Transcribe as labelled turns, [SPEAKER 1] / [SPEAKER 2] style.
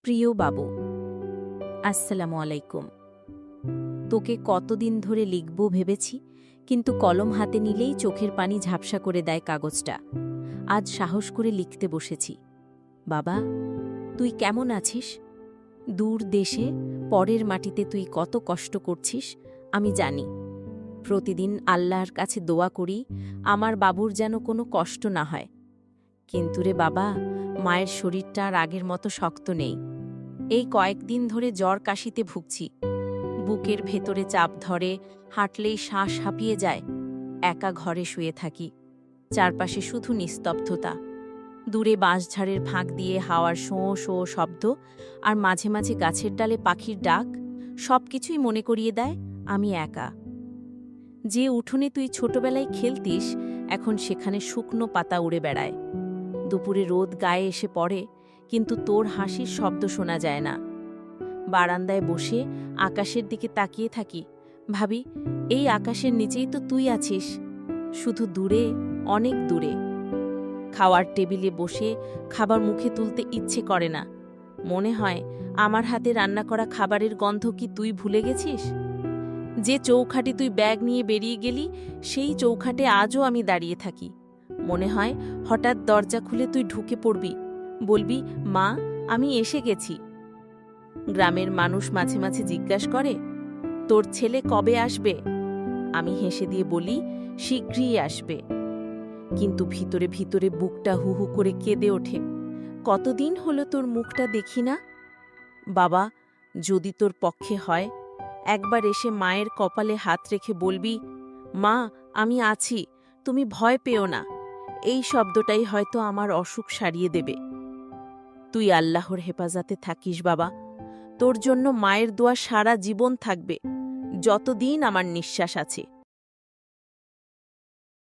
[SPEAKER 1] প্রিয় বাবু, আসসালামু আলাইকুম। তোকে কতদিন ধরে লিখব ভেবেছি, কিন্তু কলম হাতে নিলেই চোখের পানি ঝাপসা করে দেয় কাগজটা। আজ সাহস করে লিখতে বসেছি। বাবা, তুই কেমন আছিস? দূর দেশে পরের মাটিতে তুই কত কষ্ট করছিস আমি জানি। প্রতিদিন আল্লাহর কাছে দোয়া করি আমার বাবুর যেন কোনো কষ্ট না হয়। কিন্তু রে বাবা, মায়ের শরীরটা আর আগের মতো শক্ত নেই। এই কয়েকদিন ধরে জ্বর কাশিতে ভুগছি। বুকের ভেতরে চাপ ধরে, হাঁটলেই শ্বাস হাঁপিয়ে যায়। একা ঘরে শুয়ে থাকি, চারপাশে শুধু নিস্তব্ধতা। দূরে বাঁশঝাড়ের ফাঁক দিয়ে হাওয়ার শোঁ শোঁ শব্দ, আর মাঝে মাঝে গাছের ডালে পাখির ডাক সবকিছুই মনে করিয়ে দেয় আমি একা। যে উঠোনে তুই ছোটবেলায় খেলতিস, এখন সেখানে শুকনো পাতা উড়ে বেড়ায়। দুপুরে রোদ গায়ে এসে পড়ে, কিন্তু তোর হাসির শব্দ শোনা যায় না। বারান্দায় বসে আকাশের দিকে তাকিয়ে থাকি, ভাবি এই আকাশের নিচেই তো তুই আছিস, শুধু দূরে, অনেক দূরে। খাওয়ার টেবিলে বসে খাবার মুখে তুলতে ইচ্ছে করে না। মনে হয় আমার হাতে রান্না করা খাবারের গন্ধ কি তুই ভুলে গেছিস? যে চৌখাটে তুই ব্যাগ নিয়ে বেরিয়ে গেলি, সেই চৌখাটে আজও আমি দাঁড়িয়ে থাকি। মনে হয় হঠাৎ দরজা খুলে তুই ঢুকে পড়বি, বলবি, মা, আমি এসে গেছি। গ্রামের মানুষ মাঝে মাঝে জিজ্ঞাসা করে, তোর ছেলে কবে আসবে? আমি হেসে দিয়ে বলি, শীঘ্রই আসবে। কিন্তু ভিতরে ভিতরে বুকটা হু হু করে কেঁদে ওঠে। কতদিন হলো তোর মুখটা দেখি না। বাবা, যদি তোর পক্ষে হয়, একবার এসে মায়ের কপালে হাত রেখে বলবি, মা, আমি আছি, তুমি ভয় পেও না। এই শব্দটাই হয়তো আমার অসুখ সারিয়ে দেবে। তুই আল্লাহর হেফাজতে থাকিস বাবা। তোর জন্য মায়ের দোয়া সারা জীবন থাকবে, যতদিন আমার নিঃশ্বাস আছে।